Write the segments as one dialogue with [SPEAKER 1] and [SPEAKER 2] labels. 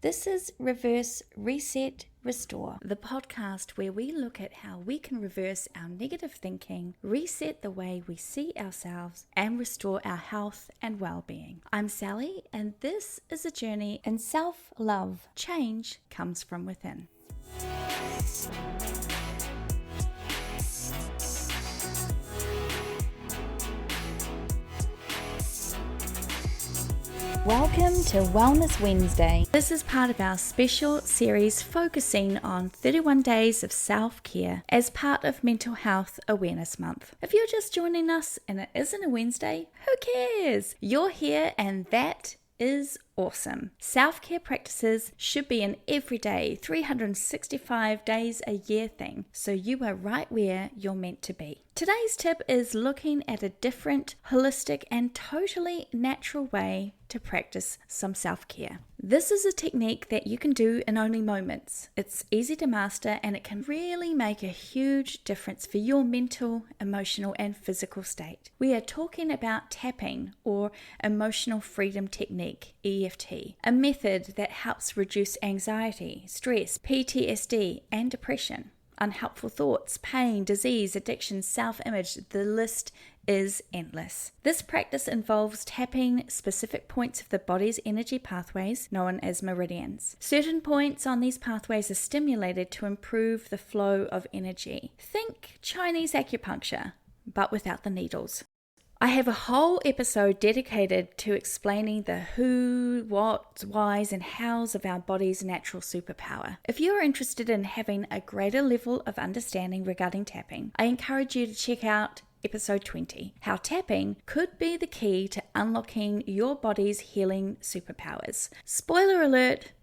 [SPEAKER 1] This is Reverse, Reset, Restore, the podcast where we look at how we can reverse our negative thinking, reset the way we see ourselves, and restore our health and well-being. I'm Sally, and this is a journey in self-love. Change comes from within. Welcome to Wellness Wednesday. This is part of our special series focusing on 31 days of self-care as part of Mental Health Awareness Month. If you're just joining us and it isn't a Wednesday, who cares? You're here and that is awesome. Self-care practices should be an everyday 365 days a year thing, so you are right where you're meant to be. Today's tip is looking at a different, holistic and totally natural way to practice some self-care. This is a technique that you can do in only moments. It's easy to master and it can really make a huge difference for your mental, emotional and physical state. We are talking about tapping or emotional freedom technique, EFT, a method that helps reduce anxiety, stress, PTSD and depression. Unhelpful thoughts, pain, disease, addiction, self-image, the list is endless. This practice involves tapping specific points of the body's energy pathways, known as meridians. Certain points on these pathways are stimulated to improve the flow of energy. Think Chinese Acupuncture, but without the needles. I have a whole episode dedicated to explaining the who, what, whys, and hows of our body's natural superpower. If you are interested in having a greater level of understanding regarding tapping, I encourage you to check out episode 20, how tapping could be the key to unlocking your body's healing superpowers. Spoiler alert,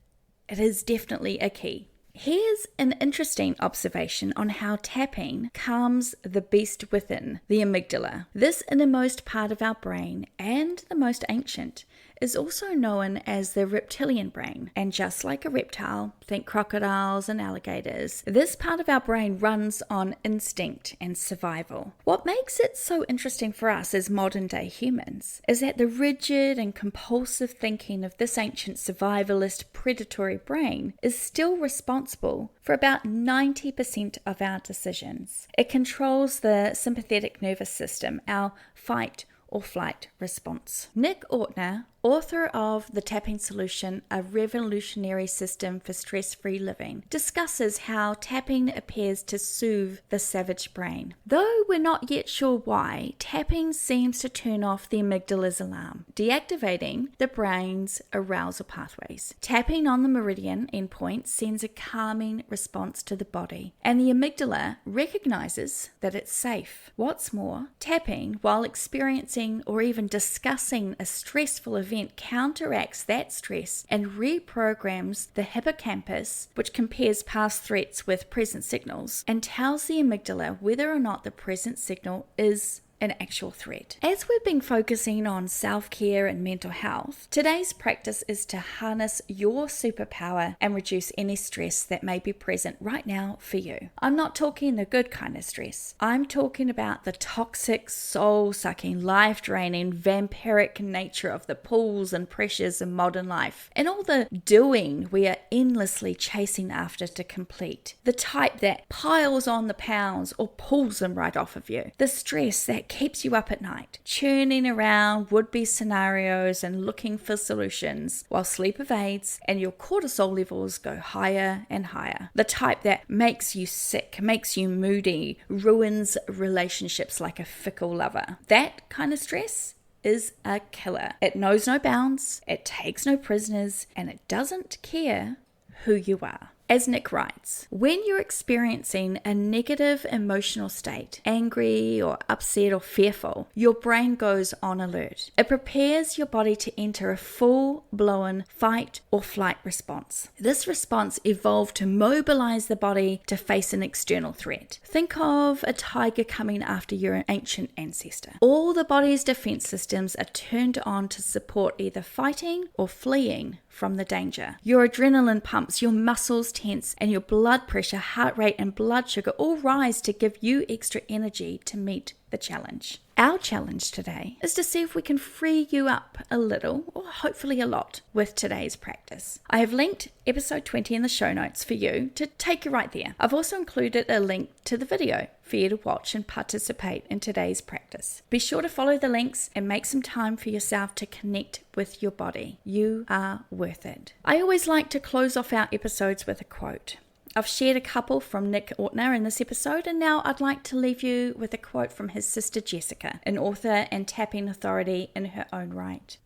[SPEAKER 1] it is definitely a key. Here's an interesting observation on how tapping calms the beast within, the amygdala. This innermost part of our brain, and the most ancient, is also known as the reptilian brain. And just like a reptile, think crocodiles and alligators, this part of our brain runs on instinct and survival. What makes it so interesting for us as modern day humans is that the rigid and compulsive thinking of this ancient survivalist predatory brain is still responsible for about 90% of our decisions. It controls the sympathetic nervous system, our fight or flight response. Nick Ortner, author of The Tapping Solution, a revolutionary system for stress-free living, discusses how tapping appears to soothe the savage brain. Though we're not yet sure why, tapping seems to turn off the amygdala's alarm, deactivating the brain's arousal pathways. Tapping on the meridian endpoint sends a calming response to the body, and the amygdala recognizes that it's safe. What's more, tapping while experiencing or even discussing a stressful event counteracts that stress and reprograms the hippocampus, which compares past threats with present signals, and tells the amygdala whether or not the present signal is an actual threat. As we've been focusing on self-care and mental health, today's practice is to harness your superpower and reduce any stress that may be present right now for you. I'm not talking the good kind of stress. I'm talking about the toxic, soul-sucking, life-draining, vampiric nature of the pulls and pressures of modern life, and all the doing we are endlessly chasing after to complete. The type that piles on the pounds or pulls them right off of you. The stress that keeps you up at night, churning around would-be scenarios and looking for solutions, while sleep evades and your cortisol levels go higher and higher. The type that makes you sick, makes you moody, ruins relationships like a fickle lover. That kind of stress is a killer. It knows no bounds, it takes no prisoners, and it doesn't care who you are. As Nick writes, when you're experiencing a negative emotional state, angry or upset or fearful, your brain goes on alert. It prepares your body to enter a full-blown fight or flight response. This response evolved to mobilize the body to face an external threat. Think of a tiger coming after your ancient ancestor. All the body's defense systems are turned on to support either fighting or fleeing from the danger. Your adrenaline pumps, your muscles tense, and your blood pressure, heart rate, and blood sugar all rise to give you extra energy to meet the challenge. Our challenge today is to see if we can free you up a little, or hopefully a lot, with today's practice. I have linked episode 20 in the show notes for you to take you right there. I've also included a link to the video for you to watch and participate in today's practice. Be sure to follow the links and make some time for yourself to connect with your body. You are worth it. I always like to close off our episodes with a quote. I've shared a couple from Nick Ortner in this episode, and now I'd like to leave you with a quote from his sister Jessica, an author and tapping authority in her own right.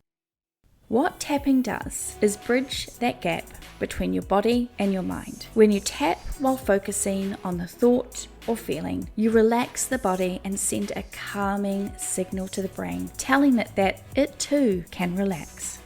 [SPEAKER 1] What tapping does is bridge that gap between your body and your mind. When you tap while focusing on the thought or feeling, you relax the body and send a calming signal to the brain, telling it that it too can relax.